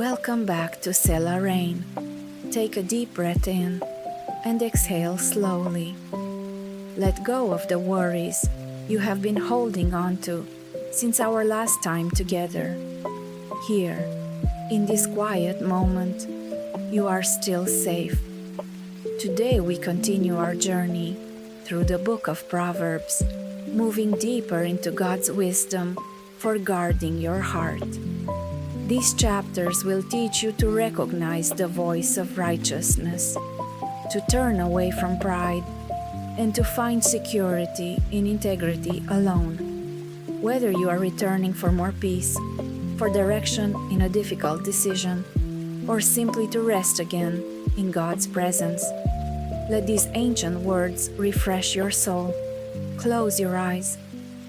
Welcome back to Selah Rain. Take a deep breath in and exhale slowly. Let go of the worries you have been holding on to since our last time together. Here, in this quiet moment, you are still safe. Today we continue our journey through the book of Proverbs, moving deeper into God's wisdom for guarding your heart. These chapters will teach you to recognize the voice of righteousness, to turn away from pride, and to find security in integrity alone. Whether you are returning for more peace, for direction in a difficult decision, or simply to rest again in God's presence, let these ancient words refresh your soul. Close your eyes,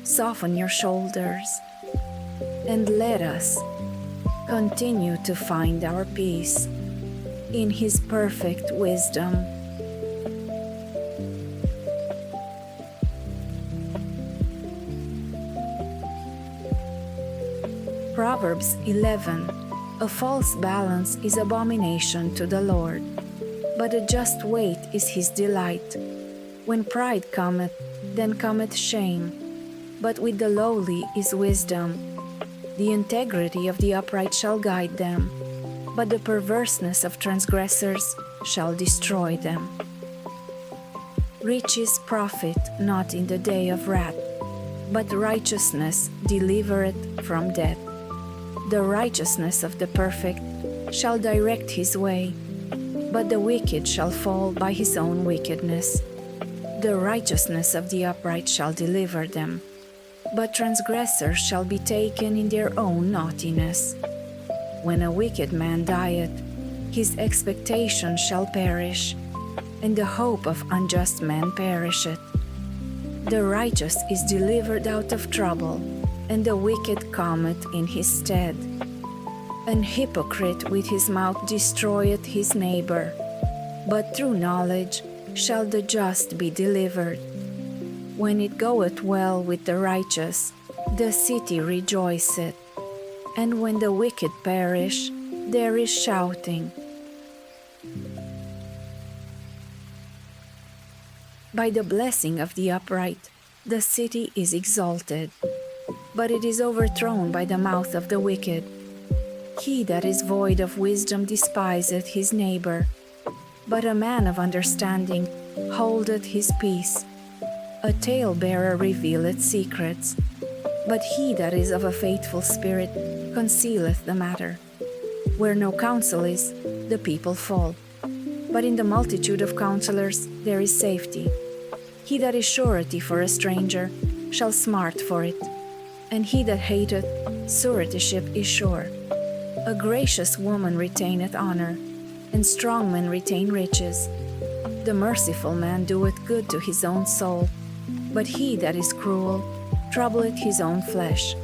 soften your shoulders, and let us continue to find our peace in His perfect wisdom. Proverbs 11. A false balance is abomination to the Lord, but a just weight is His delight. When pride cometh, then cometh shame, but with the lowly is wisdom. The integrity of the upright shall guide them, but the perverseness of transgressors shall destroy them. Riches profit not in the day of wrath, but righteousness delivereth from death. The righteousness of the perfect shall direct his way, but the wicked shall fall by his own wickedness. The righteousness of the upright shall deliver them, but transgressors shall be taken in their own naughtiness. When a wicked man dieth, his expectation shall perish, and the hope of unjust men perisheth. The righteous is delivered out of trouble, and the wicked cometh in his stead. An hypocrite with his mouth destroyeth his neighbor, but through knowledge shall the just be delivered. When it goeth well with the righteous, the city rejoiceth, and when the wicked perish, there is shouting. By the blessing of the upright, the city is exalted, but it is overthrown by the mouth of the wicked. He that is void of wisdom despiseth his neighbor, but a man of understanding holdeth his peace. A talebearer revealeth secrets, but he that is of a faithful spirit concealeth the matter. Where no counsel is, the people fall, but in the multitude of counselors there is safety. He that is surety for a stranger shall smart for it, and he that hateth suretyship is sure. A gracious woman retaineth honor, and strong men retain riches. The merciful man doeth good to his own soul, but he that is cruel troubleth his own flesh.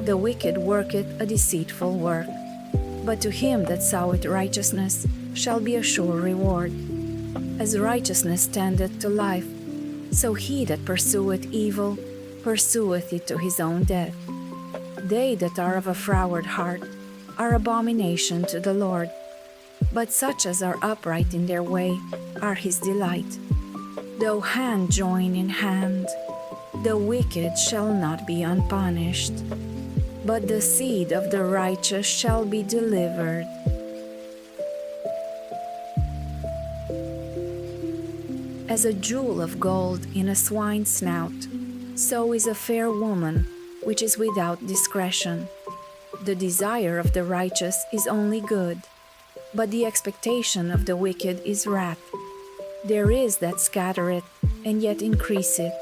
The wicked worketh a deceitful work, but to him that soweth righteousness shall be a sure reward. As righteousness tendeth to life, so he that pursueth evil pursueth it to his own death. They that are of a froward heart are abomination to the Lord, but such as are upright in their way are his delight. Though hand join in hand, the wicked shall not be unpunished, but the seed of the righteous shall be delivered. As a jewel of gold in a swine's snout, so is a fair woman which is without discretion. The desire of the righteous is only good, but the expectation of the wicked is wrath. There is that scattereth, and yet increaseth,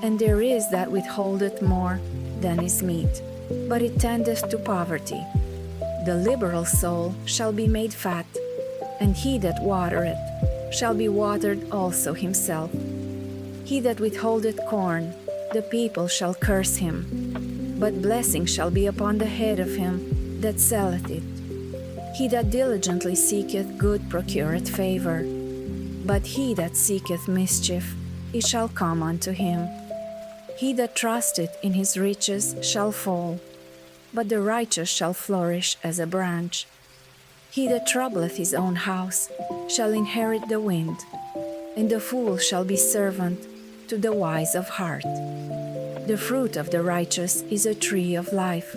and there is that withholdeth more than is meet, but it tendeth to poverty. The liberal soul shall be made fat, and he that watereth shall be watered also himself. He that withholdeth corn, the people shall curse him, but blessing shall be upon the head of him that selleth it. He that diligently seeketh good procureth favor, but he that seeketh mischief, it shall come unto him. He that trusteth in his riches shall fall, but the righteous shall flourish as a branch. He that troubleth his own house shall inherit the wind, and the fool shall be servant to the wise of heart. The fruit of the righteous is a tree of life,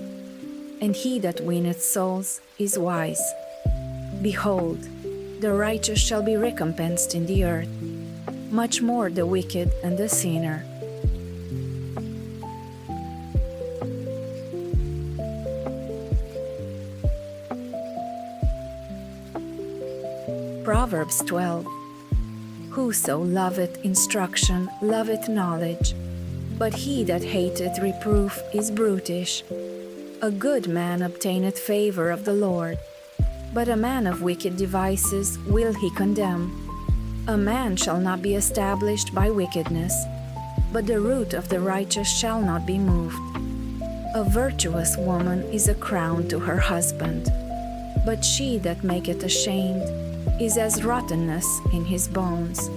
and he that winneth souls is wise. Behold, the righteous shall be recompensed in the earth, much more the wicked and the sinner. Proverbs 12. Whoso loveth instruction loveth knowledge, but he that hateth reproof is brutish. A good man obtaineth favor of the Lord, but a man of wicked devices will he condemn. A man shall not be established by wickedness, but the root of the righteous shall not be moved. A virtuous woman is a crown to her husband, but she that maketh ashamed is as rottenness in his bones.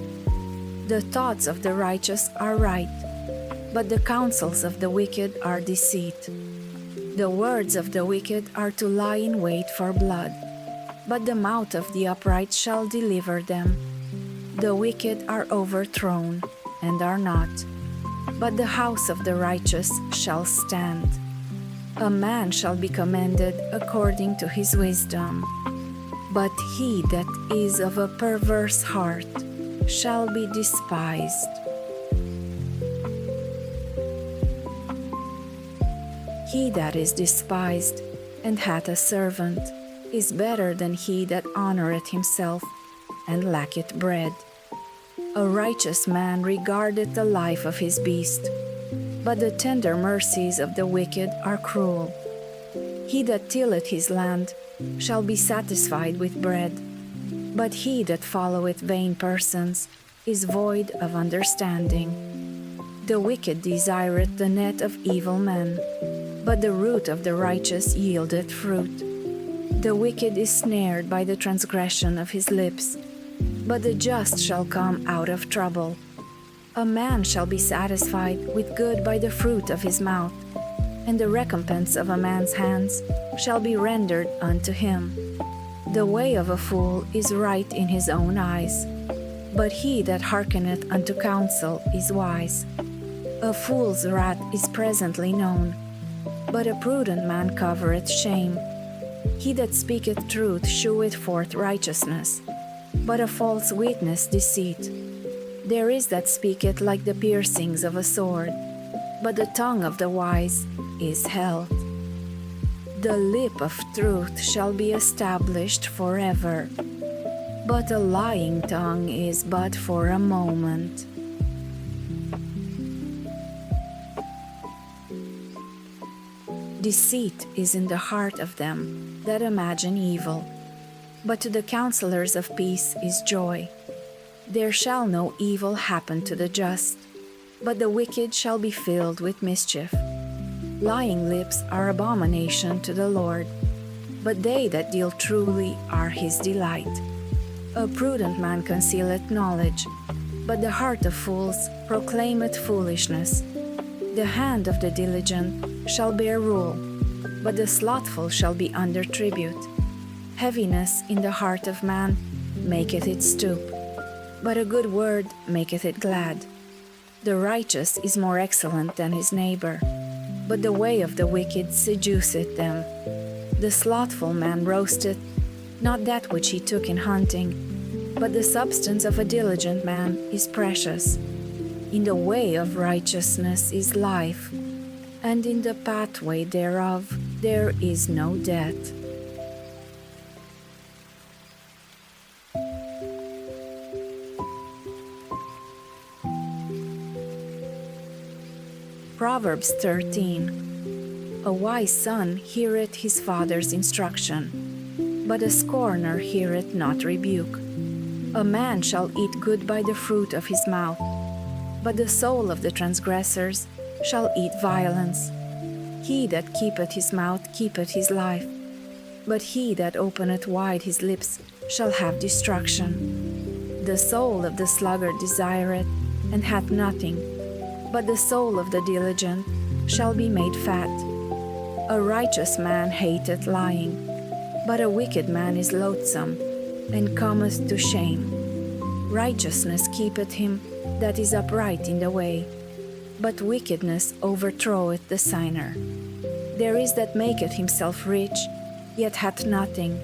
The thoughts of the righteous are right, but the counsels of the wicked are deceit. The words of the wicked are to lie in wait for blood, but the mouth of the upright shall deliver them. The wicked are overthrown, and are not, but the house of the righteous shall stand. A man shall be commended according to his wisdom, but he that is of a perverse heart shall be despised. He that is despised and hath a servant is better than he that honoureth himself and lacketh bread. A righteous man regardeth the life of his beast, but the tender mercies of the wicked are cruel. He that tilleth his land shall be satisfied with bread, but he that followeth vain persons is void of understanding. The wicked desireth the net of evil men, but the root of the righteous yieldeth fruit. The wicked is snared by the transgression of his lips, but the just shall come out of trouble. A man shall be satisfied with good by the fruit of his mouth, and the recompense of a man's hands shall be rendered unto him. The way of a fool is right in his own eyes, but he that hearkeneth unto counsel is wise. A fool's wrath is presently known, but a prudent man covereth shame. He that speaketh truth sheweth forth righteousness, but a false witness deceit. There is that speaketh like the piercings of a sword, but the tongue of the wise is health. The lip of truth shall be established forever, but a lying tongue is but for a moment. Deceit is in the heart of them that imagine evil, but to the counselors of peace is joy. There shall no evil happen to the just, but the wicked shall be filled with mischief. Lying lips are abomination to the Lord, but they that deal truly are his delight. A prudent man concealeth knowledge, but the heart of fools proclaimeth foolishness. The hand of the diligent shall bear rule, but the slothful shall be under tribute. Heaviness in the heart of man maketh it stoop, but a good word maketh it glad. The righteous is more excellent than his neighbor, but the way of the wicked seduceth them. The slothful man roasteth not that which he took in hunting, but the substance of a diligent man is precious. In the way of righteousness is life, and in the pathway thereof there is no death. Proverbs 13. A wise son heareth his father's instruction, but a scorner heareth not rebuke. A man shall eat good by the fruit of his mouth, but the soul of the transgressors shall eat violence. He that keepeth his mouth keepeth his life, but he that openeth wide his lips shall have destruction. The soul of the sluggard desireth, and hath nothing, but the soul of the diligent shall be made fat. A righteous man hateth lying, but a wicked man is loathsome, and cometh to shame. Righteousness keepeth him that is upright in the way, but wickedness overthroweth the sinner. There is that maketh himself rich, yet hath nothing.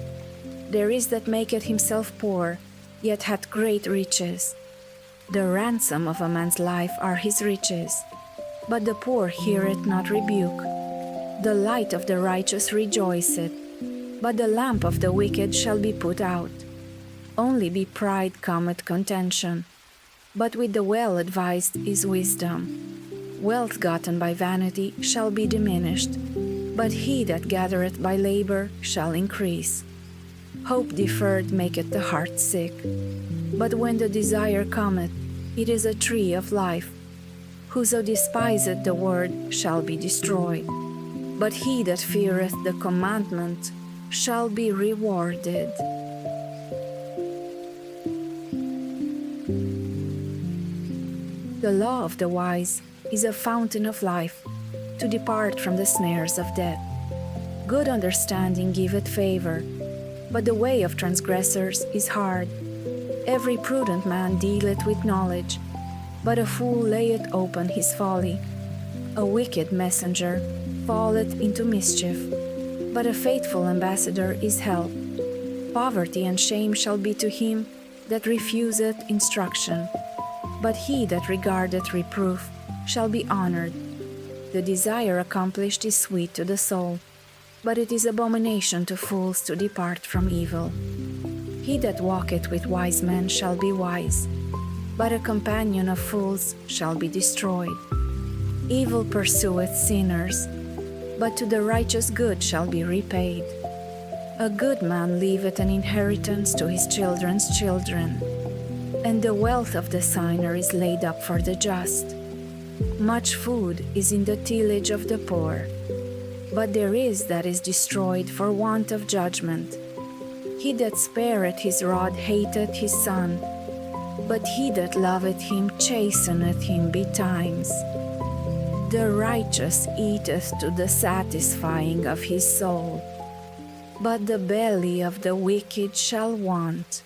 There is that maketh himself poor, yet hath great riches. The ransom of a man's life are his riches, but the poor heareth not rebuke. The light of the righteous rejoiceth, but the lamp of the wicked shall be put out. Only by pride cometh contention, but with the well-advised is wisdom. Wealth gotten by vanity shall be diminished, but he that gathereth by labor shall increase. Hope deferred maketh the heart sick, but when the desire cometh, it is a tree of life. Whoso despiseth the word shall be destroyed, but he that feareth the commandment shall be rewarded. The law of the wise is a fountain of life, to depart from the snares of death. Good understanding giveth favor, but the way of transgressors is hard. Every prudent man dealeth with knowledge, but a fool layeth open his folly. A wicked messenger falleth into mischief, but a faithful ambassador is help. Poverty and shame shall be to him that refuseth instruction, but he that regardeth reproof shall be honored. The desire accomplished is sweet to the soul, but it is abomination to fools to depart from evil. He that walketh with wise men shall be wise, but a companion of fools shall be destroyed. Evil pursueth sinners, but to the righteous good shall be repaid. A good man leaveth an inheritance to his children's children, and the wealth of the sinner is laid up for the just. Much food is in the tillage of the poor, but there is that is destroyed for want of judgment. He that spareth his rod hateth his son, but he that loveth him chasteneth him betimes. The righteous eateth to the satisfying of his soul, but the belly of the wicked shall want.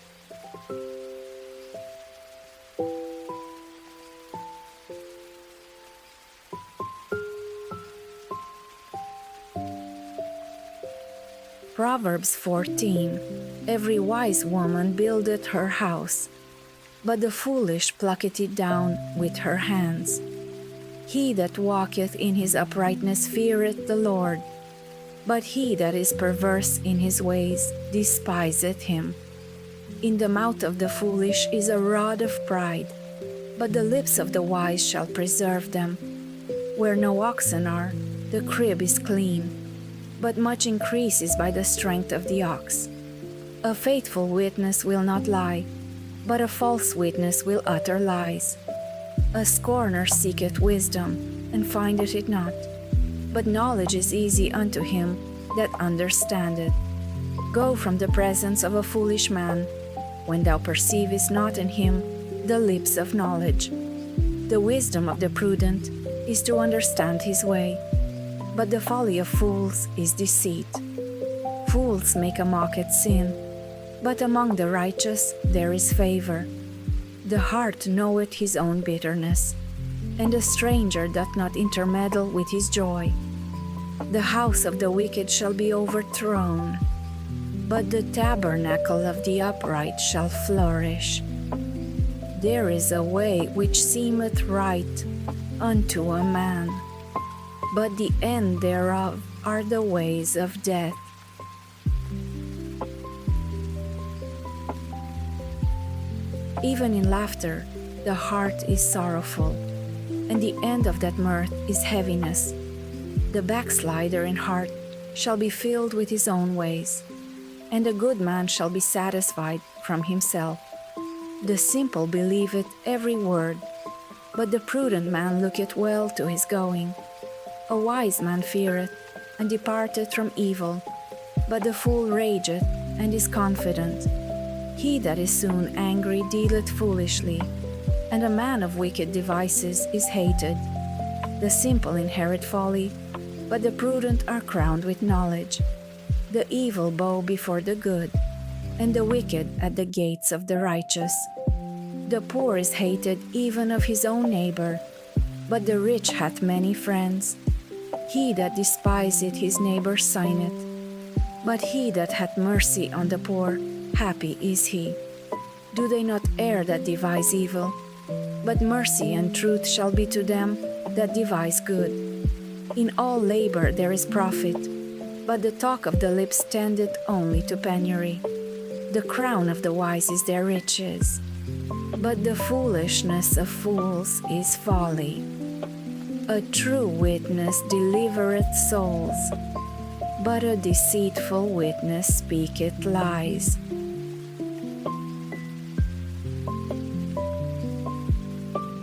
Proverbs 14. Every wise woman buildeth her house, but the foolish plucketh it down with her hands. He that walketh in his uprightness feareth the Lord, but he that is perverse in his ways despiseth him. In the mouth of the foolish is a rod of pride, but the lips of the wise shall preserve them. Where no oxen are, the crib is clean, but much increase is by the strength of the ox. A faithful witness will not lie, but a false witness will utter lies. A scorner seeketh wisdom, and findeth it not, but knowledge is easy unto him that understandeth. Go from the presence of a foolish man, when thou perceivest not in him the lips of knowledge. The wisdom of the prudent is to understand his way, but the folly of fools is deceit. Fools make a mock at sin, but among the righteous there is favor. The heart knoweth his own bitterness, and a stranger doth not intermeddle with his joy. The house of the wicked shall be overthrown, but the tabernacle of the upright shall flourish. There is a way which seemeth right unto a man, but the end thereof are the ways of death. Even in laughter, the heart is sorrowful, and the end of that mirth is heaviness. The backslider in heart shall be filled with his own ways, and a good man shall be satisfied from himself. The simple believeth every word, but the prudent man looketh well to his going. A wise man feareth, and departeth from evil, but the fool rageth, and is confident. He that is soon angry dealeth foolishly, and a man of wicked devices is hated. The simple inherit folly, but the prudent are crowned with knowledge. the evil bow before the good, and the wicked at the gates of the righteous. The poor is hated even of his own neighbor, but the rich hath many friends. He that despiseth his neighbor sinneth, but he that hath mercy on the poor, happy is he. Do they not err that devise evil? But mercy and truth shall be to them that devise good. In all labor there is profit, but the talk of the lips tendeth only to penury. The crown of the wise is their riches, but the foolishness of fools is folly. A true witness delivereth souls, but a deceitful witness speaketh lies.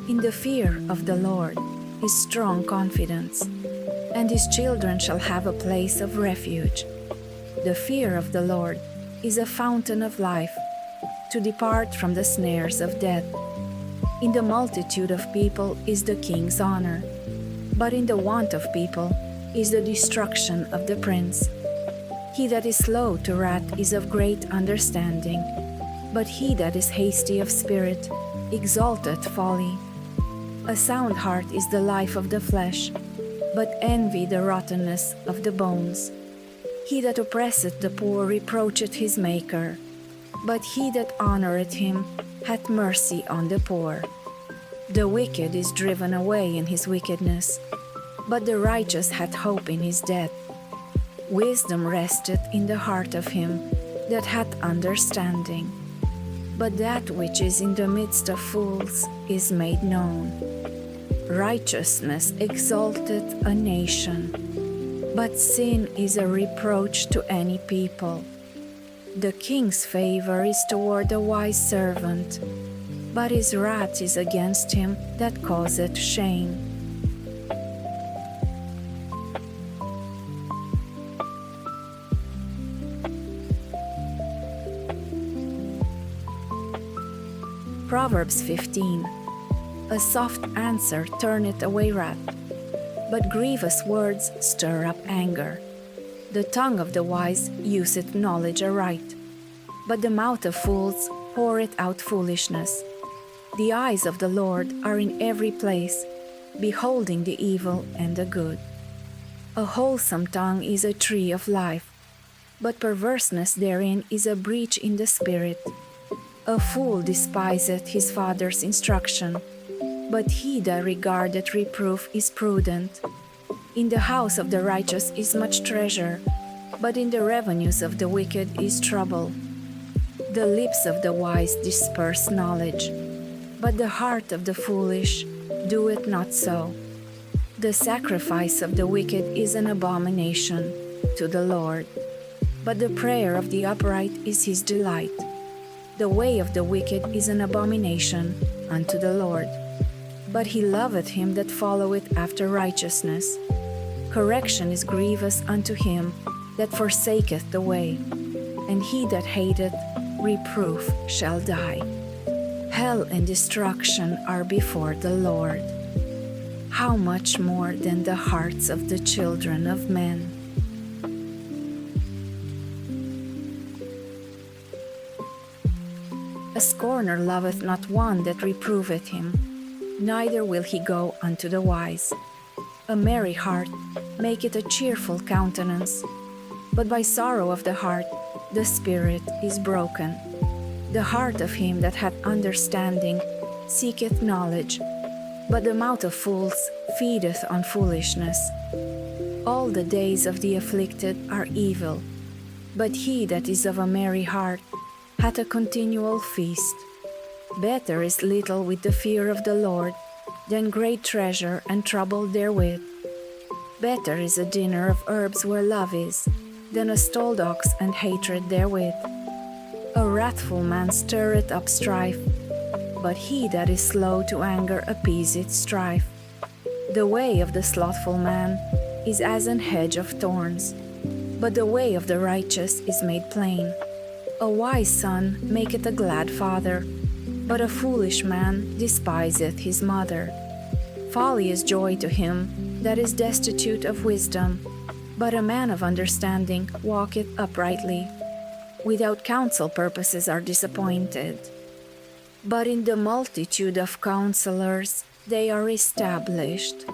In the fear of the Lord is strong confidence, and his children shall have a place of refuge. The fear of the Lord is a fountain of life, to depart from the snares of death. In the multitude of people is the king's honor, but in the want of people is the destruction of the prince. He that is slow to wrath is of great understanding, but he that is hasty of spirit exalteth folly. A sound heart is the life of the flesh, but envy the rottenness of the bones. He that oppresseth the poor reproacheth his Maker, but he that honoureth him hath mercy on the poor. The wicked is driven away in his wickedness, but the righteous hath hope in his death. Wisdom resteth in the heart of him that hath understanding, but that which is in the midst of fools is made known. Righteousness exalteth a nation, but sin is a reproach to any people. The king's favor is toward the wise servant, but his wrath is against him that causeth shame. Proverbs 15. A soft answer turneth away wrath, but grievous words stir up anger. The tongue of the wise useth knowledge aright, but the mouth of fools poureth out foolishness. The eyes of the Lord are in every place, beholding the evil and the good. A wholesome tongue is a tree of life, but perverseness therein is a breach in the spirit. A fool despiseth his father's instruction, but he that regardeth reproof is prudent. In the house of the righteous is much treasure, but in the revenues of the wicked is trouble. The lips of the wise disperse knowledge, but the heart of the foolish doeth not so. The sacrifice of the wicked is an abomination to the Lord, but the prayer of the upright is his delight. The way of the wicked is an abomination unto the Lord, but he loveth him that followeth after righteousness. Correction is grievous unto him that forsaketh the way, and he that hateth reproof shall die. Hell and destruction are before the Lord. How much more than the hearts of the children of men? A scorner loveth not one that reproveth him, neither will he go unto the wise. A merry heart maketh a cheerful countenance, but by sorrow of the heart the spirit is broken. The heart of him that hath understanding seeketh knowledge, but the mouth of fools feedeth on foolishness. All the days of the afflicted are evil, but he that is of a merry heart hath a continual feast. Better is little with the fear of the Lord than great treasure and trouble therewith. Better is a dinner of herbs where love is, than a stalled ox and hatred therewith. A wrathful man stirreth up strife, but he that is slow to anger appeaseth strife. The way of the slothful man is as an hedge of thorns, but the way of the righteous is made plain. A wise son maketh a glad father, but a foolish man despiseth his mother. Folly is joy to him that is destitute of wisdom, But a man of understanding walketh uprightly. Without counsel purposes are disappointed. But in the multitude of counselors they are established.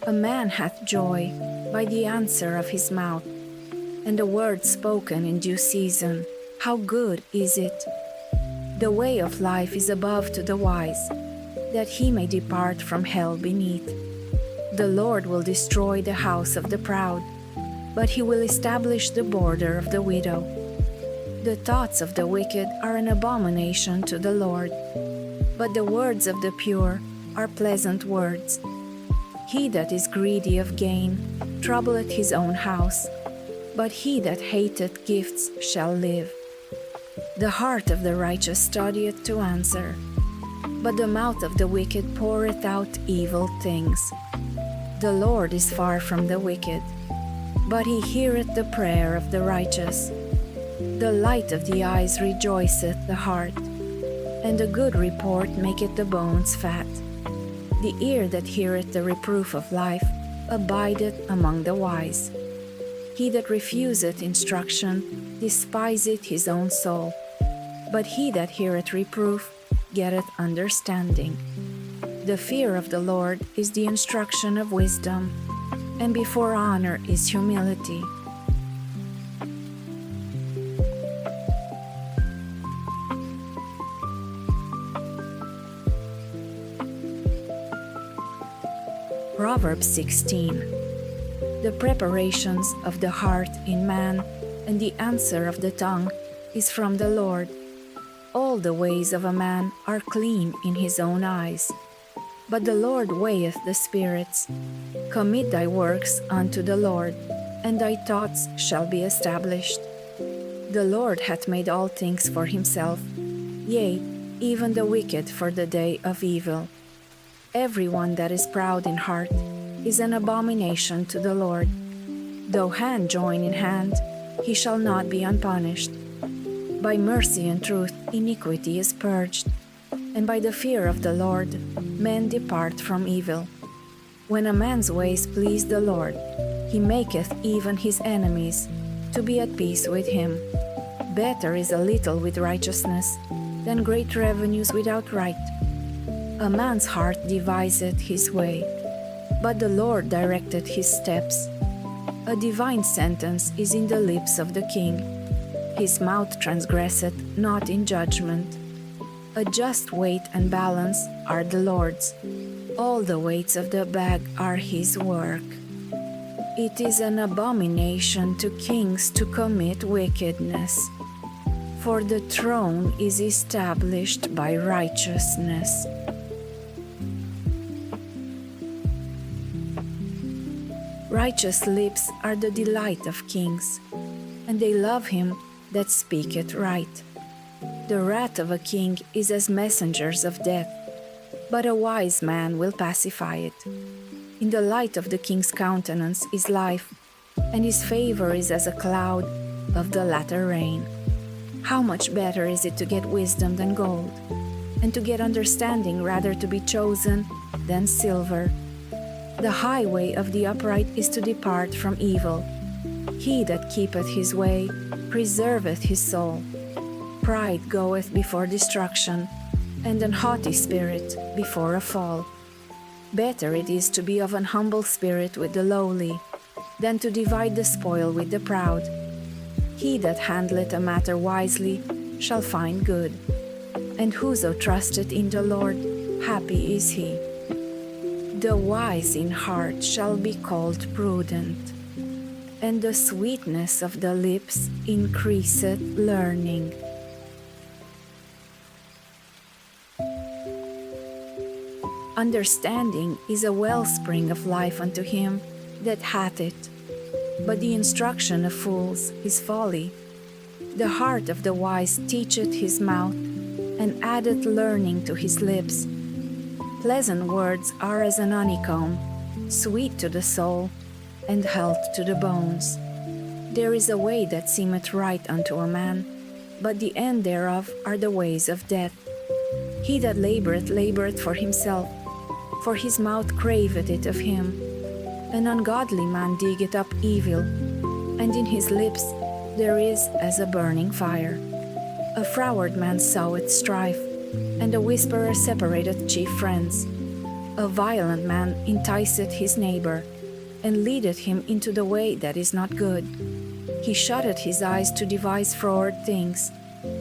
A man hath joy by the answer of his mouth, and a word spoken in due season. How good is it! The way of life is above to the wise, that he may depart from hell beneath. The Lord will destroy the house of the proud, but he will establish the border of the widow. The thoughts of the wicked are an abomination to the Lord, but the words of the pure are pleasant words. He that is greedy of gain troubleth his own house, but he that hateth gifts shall live. The heart of the righteous studieth to answer, but the mouth of the wicked poureth out evil things. The Lord is far from the wicked, but he heareth the prayer of the righteous. The light of the eyes rejoiceth the heart, and a good report maketh the bones fat. The ear that heareth the reproof of life abideth among the wise. He that refuseth instruction despiseth his own soul, but he that heareth reproof getteth understanding. The fear of the Lord is the instruction of wisdom, and before honor is humility. Proverbs 16. The preparations of the heart in man, and the answer of the tongue is from the Lord. All the ways of a man are clean in his own eyes, but the Lord weigheth the spirits. Commit thy works unto the Lord, and thy thoughts shall be established. The Lord hath made all things for himself, yea, even the wicked for the day of evil. Every one that is proud in heart is an abomination to the Lord. Though hand join in hand, he shall not be unpunished. By mercy and truth iniquity is purged, and by the fear of the Lord men depart from evil. When a man's ways please the Lord, he maketh even his enemies to be at peace with him. Better is a little with righteousness than great revenues without right. A man's heart deviseth his way, but the Lord directeth his steps. A divine sentence is in the lips of the king. His mouth transgresseth not in judgment. A just weight and balance are the Lord's. All the weights of the bag are his work. It is an abomination to kings to commit wickedness, for the throne is established by righteousness. Righteous lips are the delight of kings, and they love him that speaketh right. The wrath of a king is as messengers of death, but a wise man will pacify it. In the light of the king's countenance is life, and his favor is as a cloud of the latter rain. How much better is it to get wisdom than gold, and to get understanding rather to be chosen than silver. The highway of the upright is to depart from evil. He that keepeth his way preserveth his soul. Pride goeth before destruction, and an haughty spirit before a fall. Better it is to be of an humble spirit with the lowly, than to divide the spoil with the proud. He that handleth a matter wisely shall find good, and whoso trusteth in the Lord, happy is he. The wise in heart shall be called prudent, and the sweetness of the lips increaseth learning. Understanding is a wellspring of life unto him that hath it, but the instruction of fools is folly. The heart of the wise teacheth his mouth, and addeth learning to his lips. Pleasant words are as an honeycomb, sweet to the soul, and health to the bones. There is a way that seemeth right unto a man, but the end thereof are the ways of death. He that laboureth, laboureth for himself, for his mouth craveth it of him. An ungodly man diggeth up evil, and in his lips there is as a burning fire. A froward man soweth strife, and a whisperer separateth chief friends. A violent man enticeth his neighbor, and leadeth him into the way that is not good. He shutteth his eyes to devise froward things.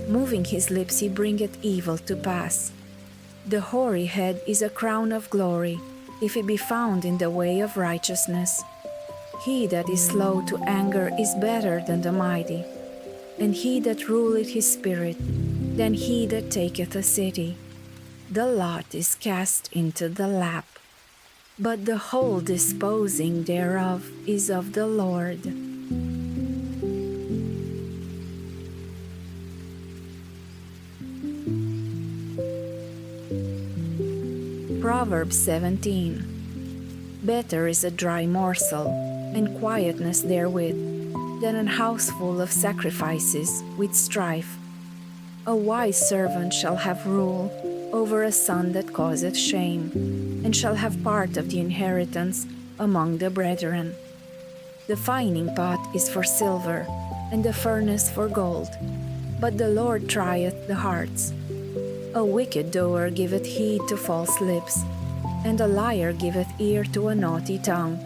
Moving his lips he bringeth evil to pass. The hoary head is a crown of glory, if it be found in the way of righteousness. He that is slow to anger is better than the mighty, and he that ruleth his spirit than he that taketh a city. The lot is cast into the lap, but the whole disposing thereof is of the Lord. Proverbs 17. Better is a dry morsel, and quietness therewith, than an house full of sacrifices with strife. A wise servant shall have rule over a son that causeth shame, and shall have part of the inheritance among the brethren. The fining pot is for silver, and the furnace for gold, but the Lord trieth the hearts. A wicked doer giveth heed to false lips, and a liar giveth ear to a naughty tongue.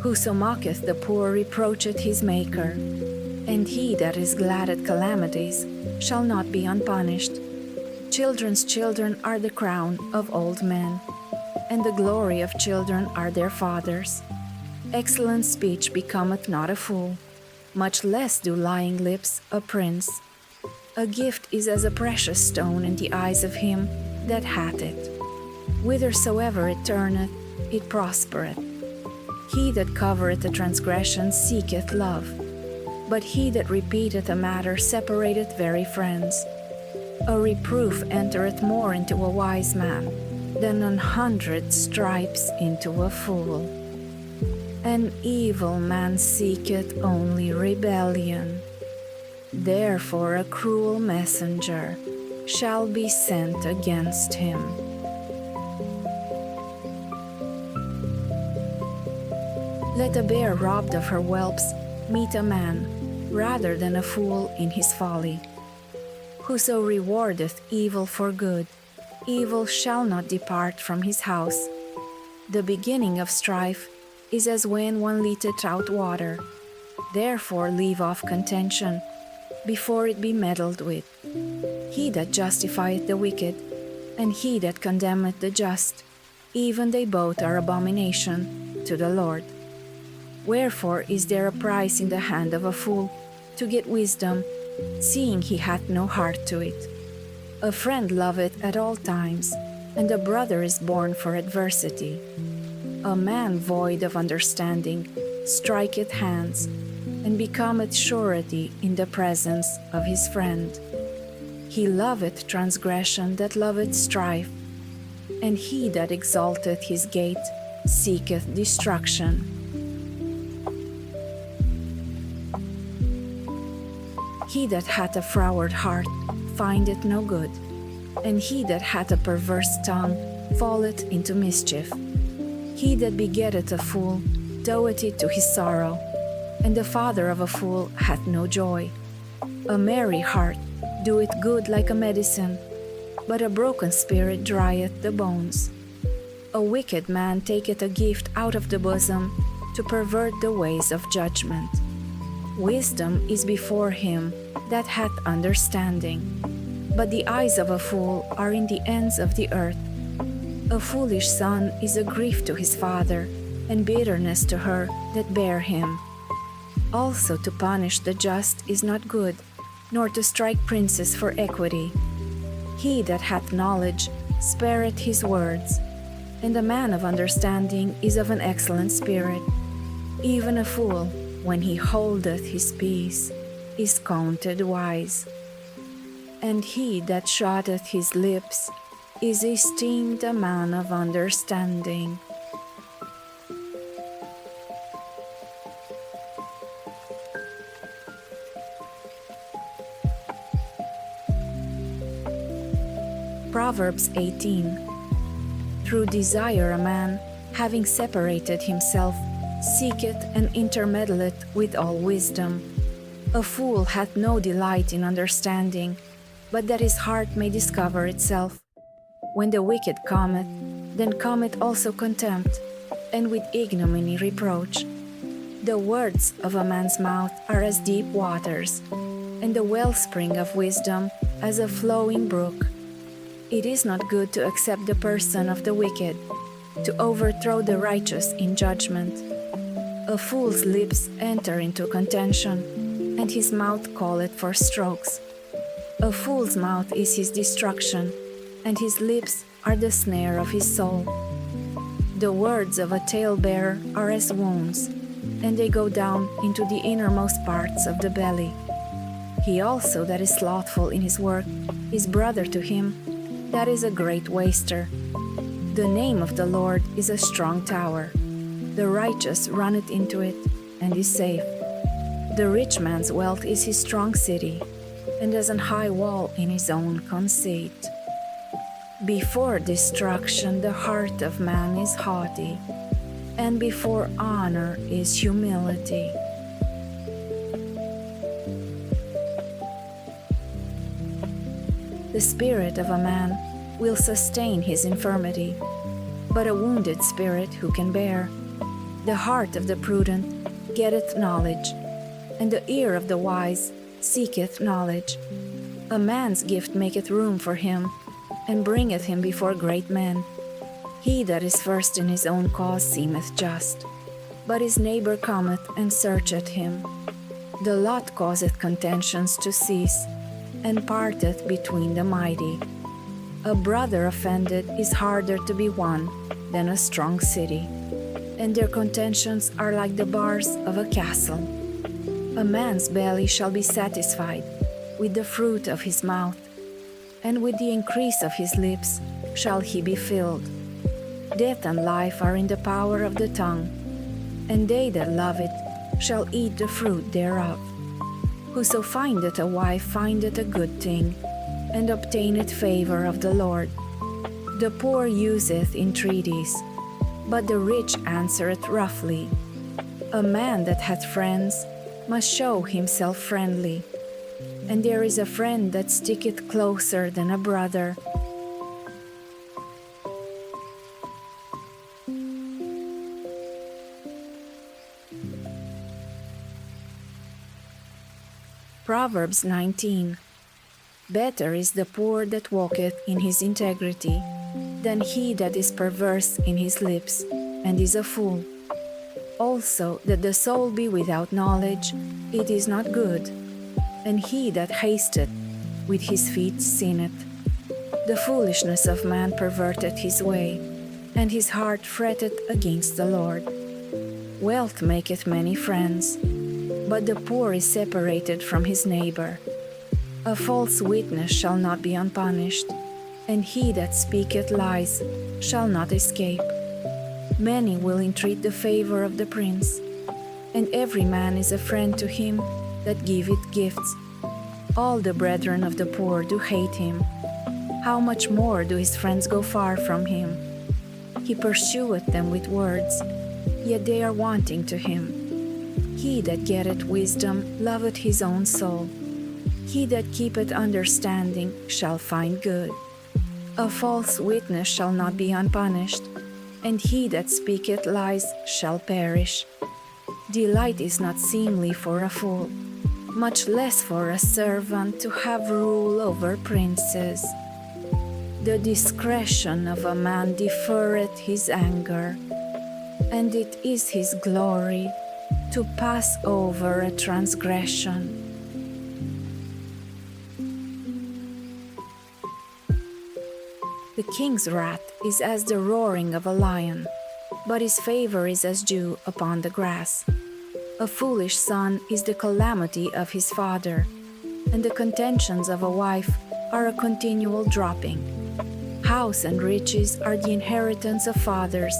Whoso mocketh the poor reproacheth his Maker, and he that is glad at calamities shall not be unpunished. Children's children are the crown of old men, and the glory of children are their fathers. Excellent speech becometh not a fool, much less do lying lips a prince. A gift is as a precious stone in the eyes of him that hath it. Whithersoever it turneth, it prospereth. He that covereth a transgression seeketh love, but he that repeateth a matter separateth very friends. A reproof entereth more into a wise man than 100 stripes into a fool. An evil man seeketh only rebellion. Therefore a cruel messenger shall be sent against him. Let a bear robbed of her whelps meet a man, rather than a fool in his folly. Whoso rewardeth evil for good, evil shall not depart from his house. The beginning of strife is as when one leeteth out water. Therefore leave off contention, before it be meddled with. He that justifieth the wicked, and he that condemneth the just, even they both are abomination to the Lord. Wherefore is there a prize in the hand of a fool, to get wisdom, seeing he hath no heart to it? A friend loveth at all times, and a brother is born for adversity. A man void of understanding striketh hands, and becometh surety in the presence of his friend. He loveth transgression that loveth strife, and he that exalteth his gate seeketh destruction. He that hath a froward heart findeth no good, and he that hath a perverse tongue falleth into mischief. He that begetteth a fool toweth it to his sorrow, and the father of a fool hath no joy. A merry heart doeth good like a medicine, but a broken spirit drieth the bones. A wicked man taketh a gift out of the bosom to pervert the ways of judgment. Wisdom is before him that hath understanding, but the eyes of a fool are in the ends of the earth. A foolish son is a grief to his father, and bitterness to her that bare him. Also to punish the just is not good, nor to strike princes for equity. He that hath knowledge spareth his words, and a man of understanding is of an excellent spirit. Even a fool, when he holdeth his peace, is counted wise. And he that shutteth his lips is esteemed a man of understanding. Proverbs 18. Through desire a man, having separated himself, seeketh and intermeddleth with all wisdom. A fool hath no delight in understanding, but that his heart may discover itself. When the wicked cometh, then cometh also contempt, and with ignominy reproach. The words of a man's mouth are as deep waters, and the wellspring of wisdom as a flowing brook. It is not good to accept the person of the wicked, to overthrow the righteous in judgment. A fool's lips enter into contention, and his mouth calleth for strokes. A fool's mouth is his destruction, and his lips are the snare of his soul. The words of a talebearer are as wounds, and they go down into the innermost parts of the belly. He also that is slothful in his work is brother to him that is a great waster. The name of the Lord is a strong tower. The righteous runneth into it, and is safe. The rich man's wealth is his strong city, and as an high wall in his own conceit. Before destruction the heart of man is haughty, and before honor is humility. The spirit of a man will sustain his infirmity, but a wounded spirit who can bear? The heart of the prudent getteth knowledge, and the ear of the wise seeketh knowledge. A man's gift maketh room for him, and bringeth him before great men. He that is first in his own cause seemeth just, but his neighbor cometh and searcheth him. The lot causeth contentions to cease, and parteth between the mighty. A brother offended is harder to be won than a strong city, and their contentions are like the bars of a castle. A man's belly shall be satisfied with the fruit of his mouth, and with the increase of his lips shall he be filled. Death and life are in the power of the tongue, and they that love it shall eat the fruit thereof. Whoso findeth a wife findeth a good thing, and obtaineth favor of the Lord. The poor useth entreaties, but the rich answereth roughly. A man that hath friends must show himself friendly, and there is a friend that sticketh closer than a brother. Proverbs 19. Better is the poor that walketh in his integrity, than he that is perverse in his lips, and is a fool. Also that the soul be without knowledge, it is not good, and he that hasteth with his feet sinneth. The foolishness of man perverteth his way, and his heart fretteth against the Lord. Wealth maketh many friends, but the poor is separated from his neighbor. A false witness shall not be unpunished, and he that speaketh lies shall not escape. Many will entreat the favor of the prince, and every man is a friend to him that giveth gifts. All the brethren of the poor do hate him. How much more do his friends go far from him? He pursueth them with words, yet they are wanting to him. He that getteth wisdom loveth his own soul. He that keepeth understanding shall find good. A false witness shall not be unpunished, and he that speaketh lies shall perish. Delight is not seemly for a fool, much less for a servant to have rule over princes. The discretion of a man deferreth his anger, and it is his glory to pass over a transgression. The king's wrath is as the roaring of a lion, but his favor is as dew upon the grass. A foolish son is the calamity of his father, and the contentions of a wife are a continual dropping. House and riches are the inheritance of fathers,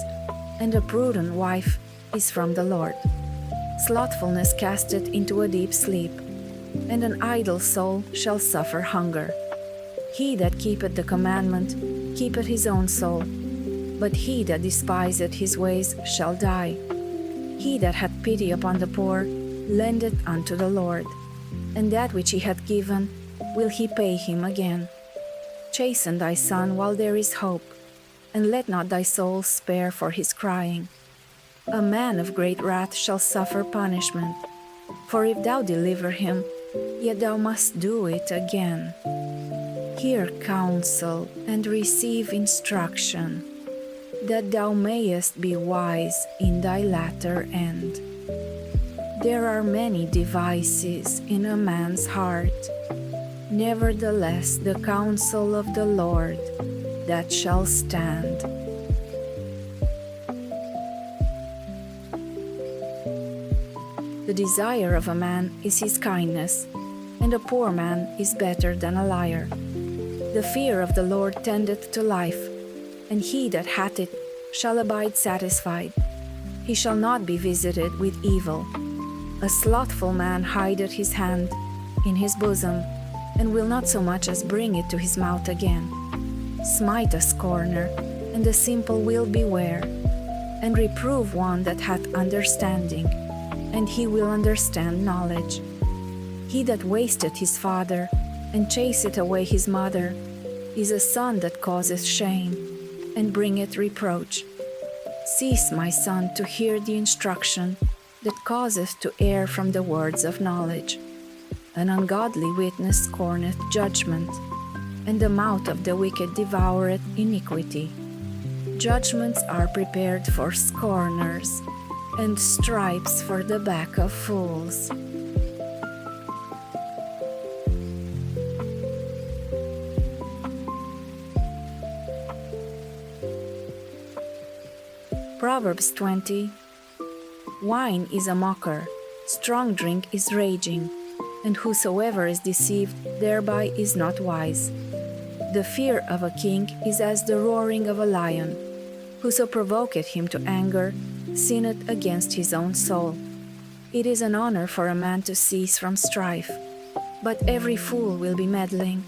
and a prudent wife is from the Lord. Slothfulness casteth into a deep sleep, and an idle soul shall suffer hunger. He that keepeth the commandment keepeth his own soul. But he that despiseth his ways shall die. He that hath pity upon the poor lendeth unto the Lord, and that which he hath given will he pay him again. Chasten thy son while there is hope, and let not thy soul spare for his crying. A man of great wrath shall suffer punishment, for if thou deliver him, yet thou must do it again. Hear counsel and receive instruction, that thou mayest be wise in thy latter end. There are many devices in a man's heart, nevertheless the counsel of the Lord that shall stand. The desire of a man is his kindness, and a poor man is better than a liar. The fear of the Lord tendeth to life, and he that hath it shall abide satisfied. He shall not be visited with evil. A slothful man hideth his hand in his bosom, and will not so much as bring it to his mouth again. Smite a scorner, and the simple will beware, and reprove one that hath understanding, and he will understand knowledge. He that wasteth his father, and chaseth away his mother, is a son that causeth shame, and bringeth reproach. Cease, my son, to hear the instruction that causeth to err from the words of knowledge. An ungodly witness scorneth judgment, and the mouth of the wicked devoureth iniquity. Judgments are prepared for scorners, and stripes for the back of fools. Proverbs 20. Wine is a mocker, strong drink is raging, and whosoever is deceived thereby is not wise. The fear of a king is as the roaring of a lion. Whoso provoketh him to anger sinneth against his own soul. It is an honor for a man to cease from strife, but every fool will be meddling.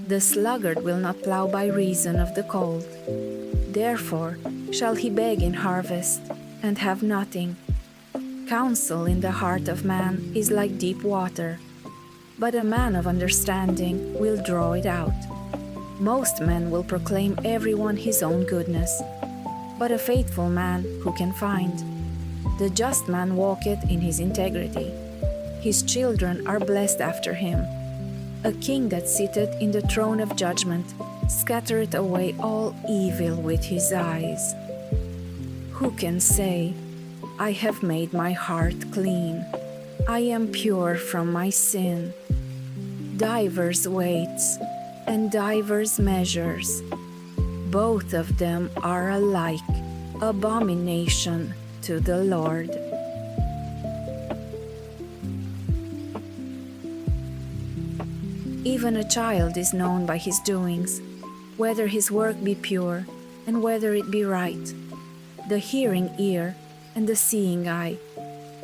The sluggard will not plow by reason of the cold. Therefore shall he beg in harvest, and have nothing. Counsel in the heart of man is like deep water, but a man of understanding will draw it out. Most men will proclaim everyone his own goodness, but a faithful man who can find? The just man walketh in his integrity. His children are blessed after him. A king that sitteth in the throne of judgment scattereth away all evil with his eyes. Who can say, I have made my heart clean, I am pure from my sin? Divers weights and divers measures, both of them are alike abomination to the Lord. Even a child is known by his doings, whether his work be pure, and whether it be right. The hearing ear and the seeing eye,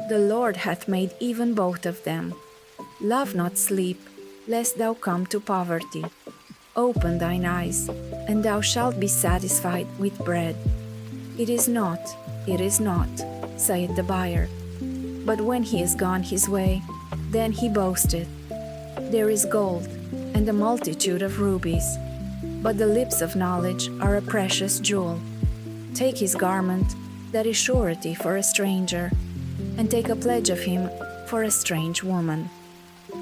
the Lord hath made even both of them. Love not sleep, lest thou come to poverty. Open thine eyes, and thou shalt be satisfied with bread. It is not, saith the buyer. But when he is gone his way, then he boasteth. There is gold, and a multitude of rubies, but the lips of knowledge are a precious jewel. Take his garment, that is surety for a stranger, and take a pledge of him for a strange woman.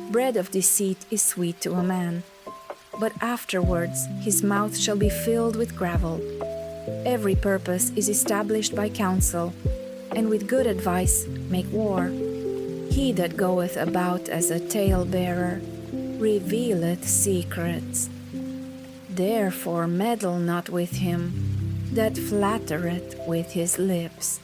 Bread of deceit is sweet to a man, but afterwards his mouth shall be filled with gravel. Every purpose is established by counsel, and with good advice make war. He that goeth about as a talebearer revealeth secrets. Therefore meddle not with him that flattereth with his lips.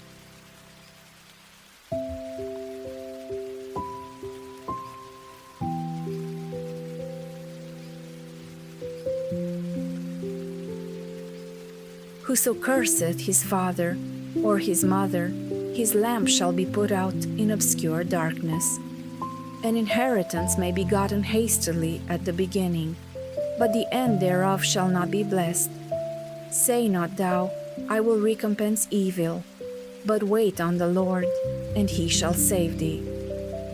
Whoso curseth his father or his mother, his lamp shall be put out in obscure darkness. An inheritance may be gotten hastily at the beginning, but the end thereof shall not be blessed. Say not thou, I will recompense evil, but wait on the Lord, and he shall save thee.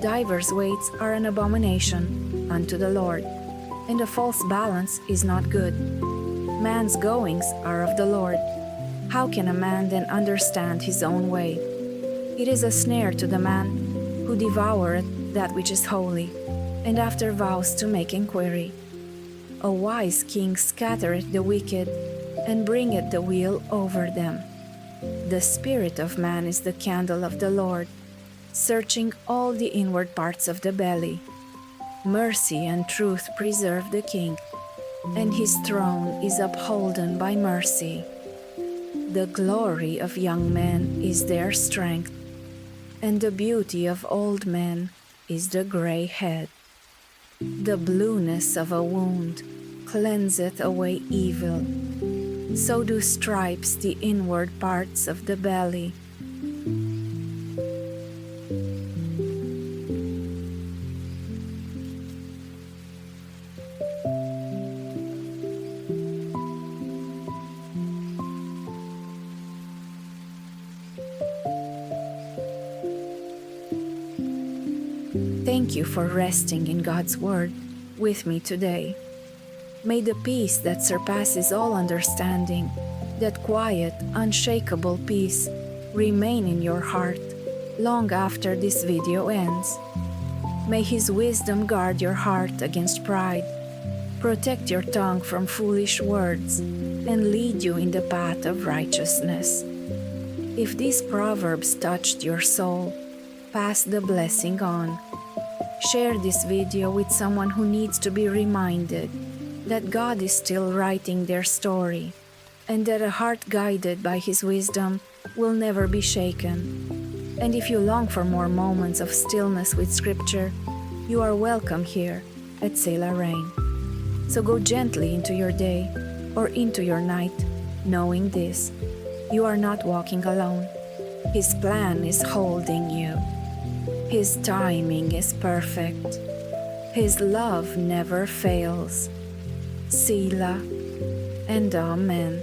Divers waits are an abomination unto the Lord, and a false balance is not good. Man's goings are of the Lord. How can a man then understand his own way? It is a snare to the man who devoureth that which is holy, and after vows to make inquiry. A wise king scattereth the wicked, and bringeth the wheel over them. The spirit of man is the candle of the Lord, searching all the inward parts of the belly. Mercy and truth preserve the king, and his throne is upholden by mercy. The glory of young men is their strength, and the beauty of old men is the gray head. The blueness of a wound cleanseth away evil. So do stripes the inward parts of the belly. Thank you for resting in God's Word with me today. May the peace that surpasses all understanding, that quiet, unshakable peace, remain in your heart long after this video ends. May His wisdom guard your heart against pride, protect your tongue from foolish words, and lead you in the path of righteousness. If these proverbs touched your soul, pass the blessing on. Share this video with someone who needs to be reminded that God is still writing their story, and that a heart guided by His wisdom will never be shaken. And if you long for more moments of stillness with Scripture, you are welcome here at Selah Rain. So go gently into your day or into your night, knowing this: you are not walking alone. His plan is holding you. His timing is perfect. His love never fails. Selah and Amen.